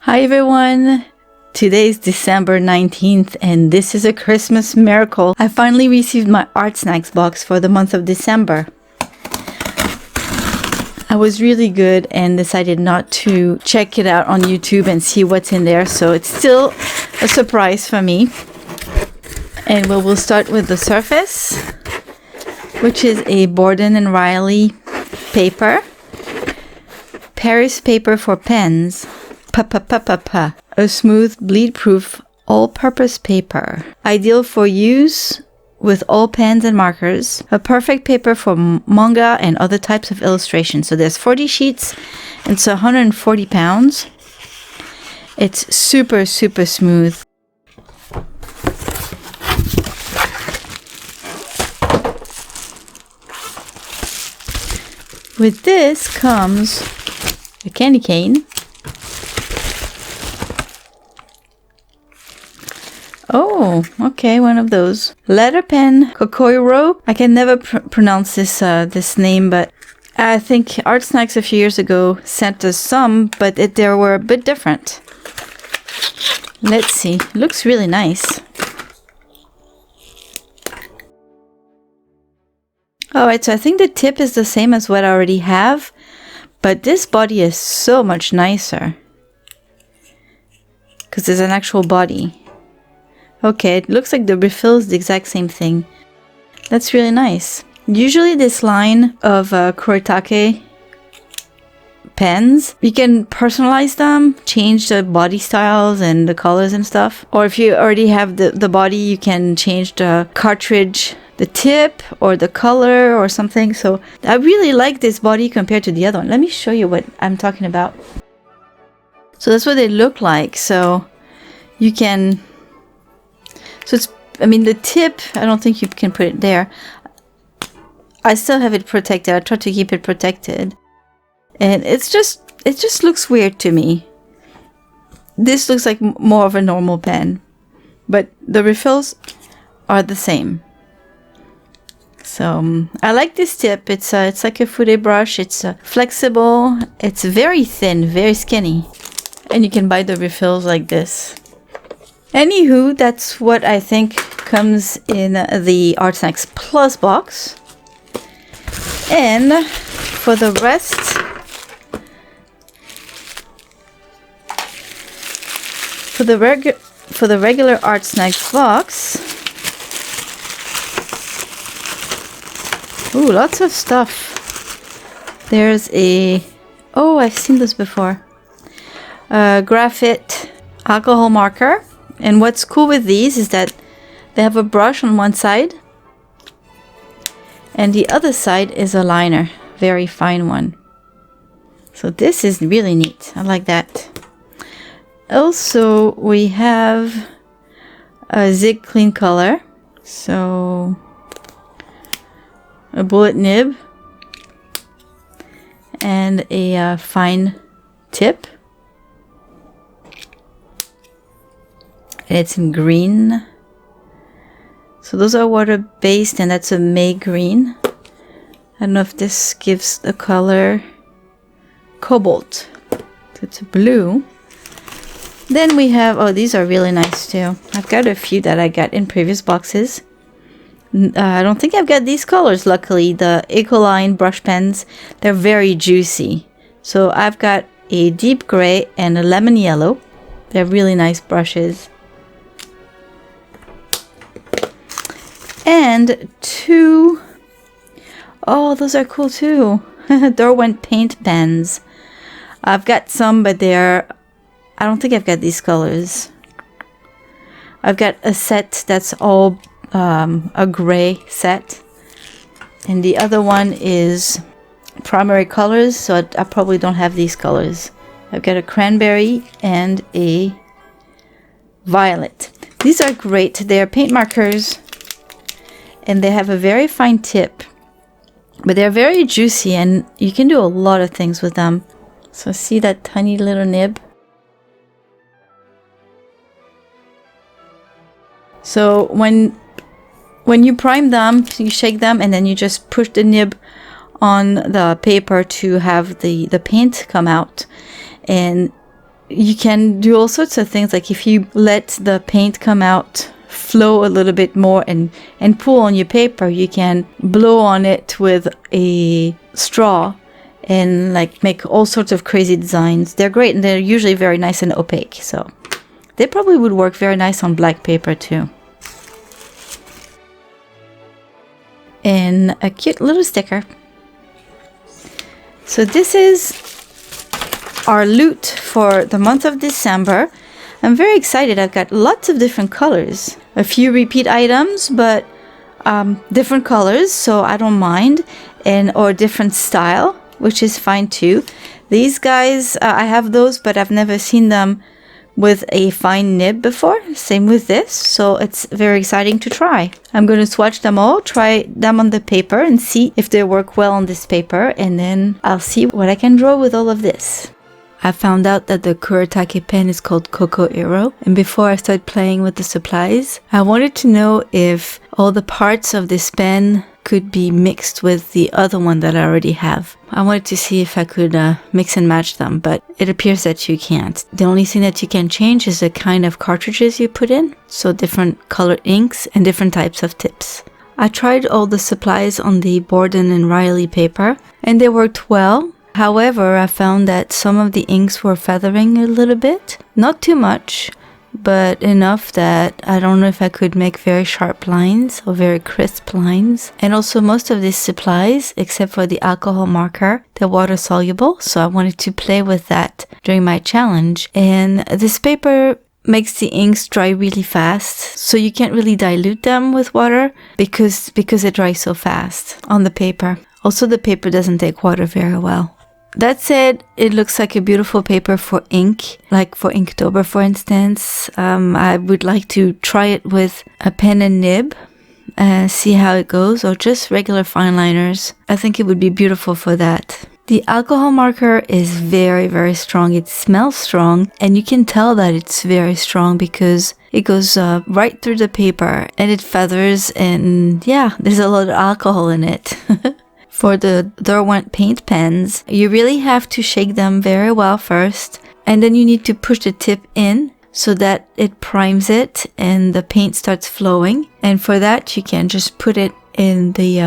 Hi everyone! Today's December 19th and this is a Christmas miracle. I finally received my ARTSNACKS box for the month of December. I was really good and decided not to check it out on YouTube and see what's in there, so it's still a surprise for me. And we'll start with the surface, which is a Borden and Riley paper. Paris paper for pens. A smooth, bleed-proof, all-purpose paper. Ideal for use with all pens and markers. A perfect paper for manga and other types of illustration. So there's 40 sheets and it's 140 pounds. It's super, super smooth. With this comes a candy cane. Oh, okay, one of those. Letter pen, Kokoiro. I can never pronounce this name, but I think ARTSNACKS a few years ago sent us some, but they were a bit different. Let's see. Looks really nice. Alright, so I think the tip is the same as what I already have, but this body is so much nicer. Because there's an actual body. Okay, it looks like the refill is the exact same thing. That's really nice. Usually this line of Kuretake pens, you can personalize them, change the body styles and the colors and stuff. Or if you already have the body, you can change the cartridge, the tip, or the color or something. So I really like this body compared to the other one. Let me show you what I'm talking about. So that's what they look like. So you can... So it's, I mean, the tip, I don't think you can put it there. I still have it protected. I try to keep it protected. And it just looks weird to me. This looks like more of a normal pen. But the refills are the same. So, I like this tip. It's like a fude brush. It's flexible. It's very thin, very skinny. And you can buy the refills like this. Anywho, that's what I think comes in the ARTSNACKS Plus box. And for the rest, for the regular ARTSNACKS box, ooh, lots of stuff. There's a, oh, I've seen this before. Graphite alcohol marker. And what's cool with these is that they have a brush on one side and the other side is a liner, very fine one. So this is really neat. I like that. Also, we have a Zig Clean Color. So a bullet nib and a fine tip. And it's in green. So those are water-based and that's a May green. I don't know if this gives the color cobalt. So it's blue. Then we have, oh, these are really nice too. I've got a few that I got in previous boxes. I don't think I've got these colors, luckily. The Ecoline brush pens, they're very juicy. So I've got a deep gray and a lemon yellow. They're really nice brushes. And two, oh, those are cool too. Derwent paint pens. I've got some, but I don't think I've got these colors. I've got a set that's all a gray set. And the other one is primary colors, so I probably don't have these colors. I've got a cranberry and a violet. These are great. They're paint markers. And they have a very fine tip, but they're very juicy and you can do a lot of things with them. So see that tiny little nib? So when you prime them, you shake them and then you just push the nib on the paper to have the paint come out. And you can do all sorts of things. Like if you let the paint come out, flow a little bit more and pull on your paper, you can blow on it with a straw and like make all sorts of crazy designs. They're great, and they're usually very nice and opaque, so they probably would work very nice on black paper too. And a cute little sticker. So this is our loot for the month of December. I'm very excited. I've got lots of different colors. A few repeat items, but different colors, so I don't mind. Or different style, which is fine too. These guys, I have those, but I've never seen them with a fine nib before. Same with this, so it's very exciting to try. I'm going to swatch them all, try them on the paper and see if they work well on this paper, and then I'll see what I can draw with all of this. I found out that the Kuretake pen is called Coco Hero, and before I started playing with the supplies, I wanted to know if all the parts of this pen could be mixed with the other one that I already have. I wanted to see if I could mix and match them, but it appears that you can't. The only thing that you can change is the kind of cartridges you put in, so different colored inks and different types of tips. I tried all the supplies on the Borden and Riley paper, and they worked well. However, I found that some of the inks were feathering a little bit. Not too much, but enough that I don't know if I could make very sharp lines or very crisp lines. And also most of these supplies, except for the alcohol marker, they're water soluble, so I wanted to play with that during my challenge. And this paper makes the inks dry really fast, so you can't really dilute them with water because it dries so fast on the paper. Also, the paper doesn't take water very well. That said, it looks like a beautiful paper for ink, like for Inktober, for instance. I would like to try it with a pen and nib, see how it goes, or just regular fine liners. I think it would be beautiful for that. The alcohol marker is very, very strong. It smells strong, and you can tell that it's very strong because it goes right through the paper, and it feathers, and yeah, there's a lot of alcohol in it. For the Derwent paint pens, you really have to shake them very well first, and then you need to push the tip in so that it primes it and the paint starts flowing. And for that, you can just put it in the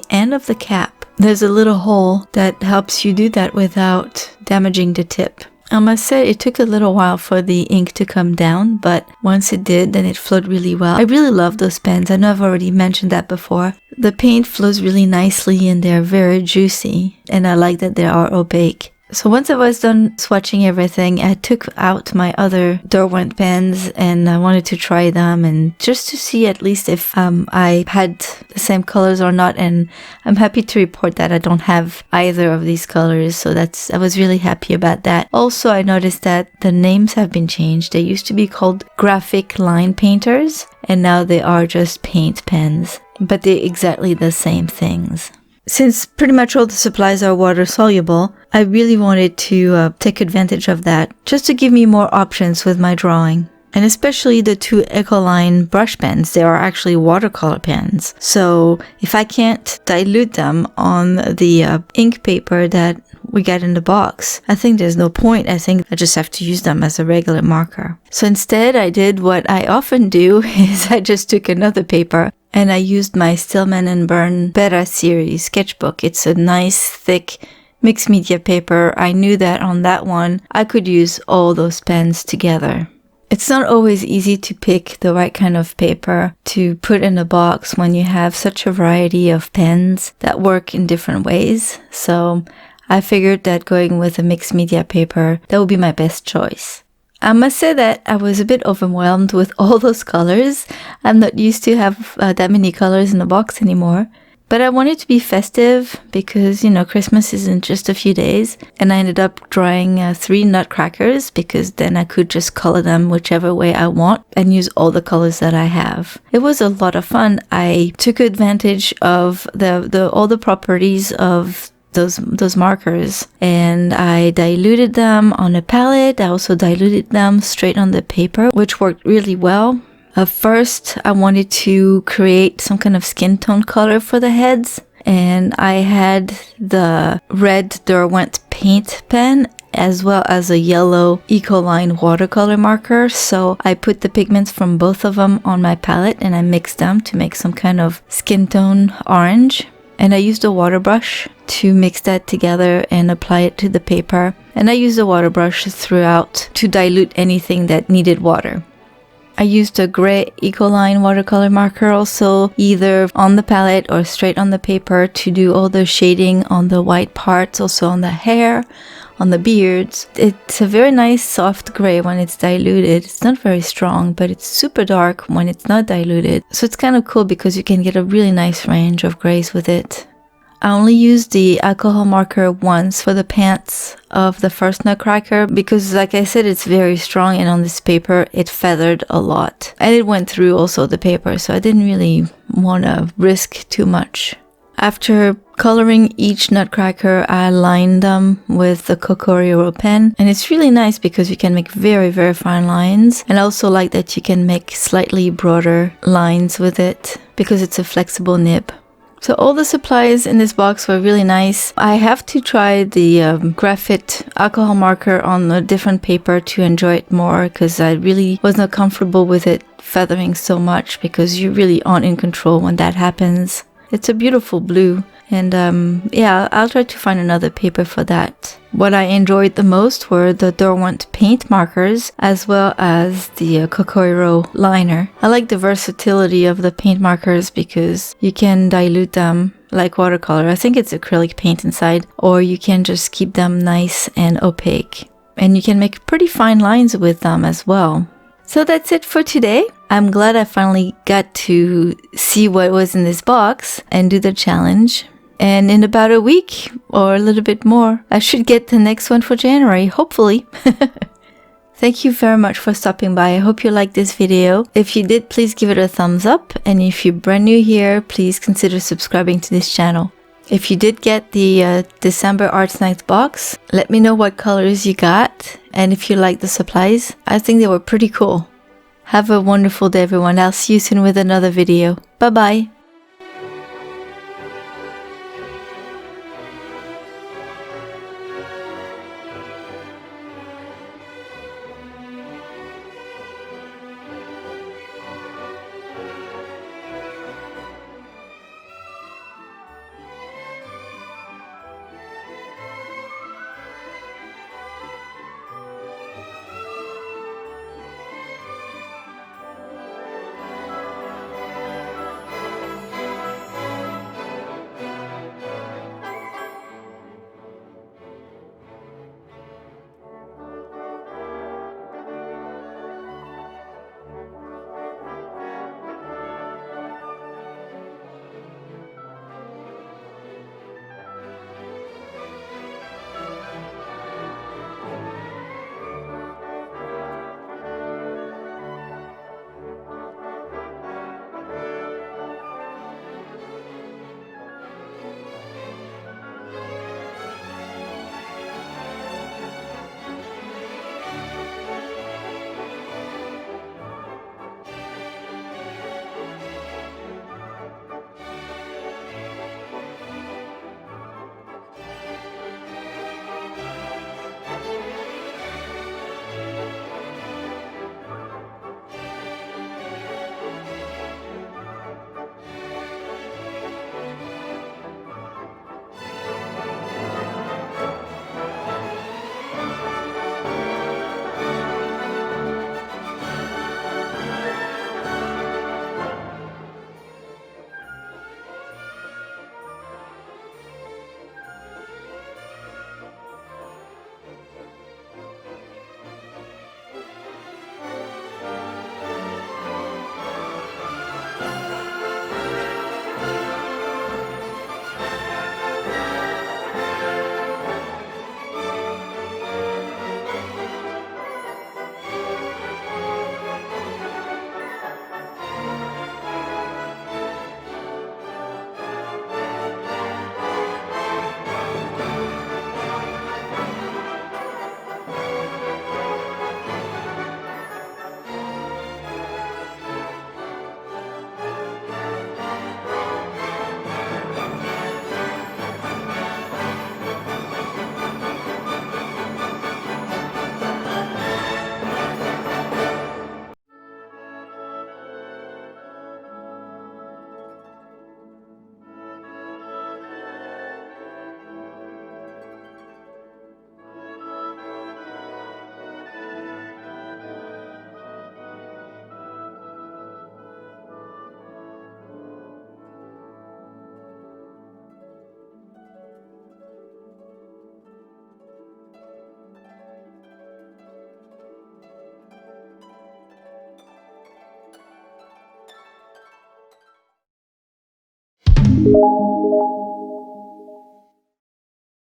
end of the cap. There's a little hole that helps you do that without damaging the tip. I must say it took a little while for the ink to come down, but once it did, then it flowed really well. I really love those pens. I know I've already mentioned that before. The paint flows really nicely and they're very juicy, and I like that they are opaque. So once I was done swatching everything, I took out my other Derwent pens and I wanted to try them and just to see at least if I had the same colors or not. And I'm happy to report that I don't have either of these colors, so I was really happy about that. Also, I noticed that the names have been changed. They used to be called graphic line painters, and now they are just paint pens, but they're exactly the same things. Since pretty much all the supplies are water soluble, I really wanted to take advantage of that, just to give me more options with my drawing. And especially the two Ecoline brush pens, they are actually watercolor pens. So if I can't dilute them on the ink paper that we got in the box, I think there's no point. I think I just have to use them as a regular marker. So instead, I did what I often do, is I just took another paper and I used my Stillman and Byrne Beta series sketchbook. It's a nice, thick, mixed media paper. I knew that on that one, I could use all those pens together. It's not always easy to pick the right kind of paper to put in a box when you have such a variety of pens that work in different ways. So I figured that going with a mixed media paper, that would be my best choice. I must say that I was a bit overwhelmed with all those colors. I'm not used to have that many colors in a box anymore. But I wanted to be festive because, you know, Christmas is in just a few days. And I ended up drawing 3 Nutcrackers because then I could just color them whichever way I want and use all the colors that I have. It was a lot of fun. I took advantage of all the properties of those markers, and I diluted them on a palette. I also diluted them straight on the paper, which worked really well. First, I wanted to create some kind of skin tone color for the heads, and I had the red Derwent paint pen as well as a yellow Ecoline watercolor marker. So I put the pigments from both of them on my palette and I mixed them to make some kind of skin tone orange. And I used a water brush to mix that together and apply it to the paper. And I used a water brush throughout to dilute anything that needed water. I used a gray Ecoline watercolor marker also, either on the palette or straight on the paper, to do all the shading on the white parts, also on the hair, on the beards. It's a very nice soft gray when it's diluted. It's not very strong, but it's super dark when it's not diluted. So it's kind of cool because you can get a really nice range of grays with it. I only used the alcohol marker once for the pants of the first Nutcracker because, like I said, it's very strong, and on this paper it feathered a lot. And it went through also the paper, so I didn't really want to risk too much. After coloring each Nutcracker, I lined them with the Kokoriro pen, and it's really nice because you can make very, very fine lines. And I also like that you can make slightly broader lines with it because it's a flexible nib. So all the supplies in this box were really nice. I have to try the graphite alcohol marker on a different paper to enjoy it more, because I really was not comfortable with it feathering so much, because you really aren't in control when that happens. It's a beautiful blue, and yeah, I'll try to find another paper for that. What I enjoyed the most were the Derwent paint markers, as well as the Kokoriro liner. I like the versatility of the paint markers because you can dilute them like watercolor. I think it's acrylic paint inside, or you can just keep them nice and opaque. And you can make pretty fine lines with them as well. So that's it for today. I'm glad I finally got to see what was in this box and do the challenge. And in about a week or a little bit more, I should get the next one for January, hopefully. Thank you very much for stopping by. I hope you liked this video. If you did, please give it a thumbs up. And if you're brand new here, please consider subscribing to this channel. If you did get the December ARTSNACKS box, let me know what colors you got. And if you like the supplies, I think they were pretty cool. Have a wonderful day, everyone. I'll see you soon with another video. Bye-bye.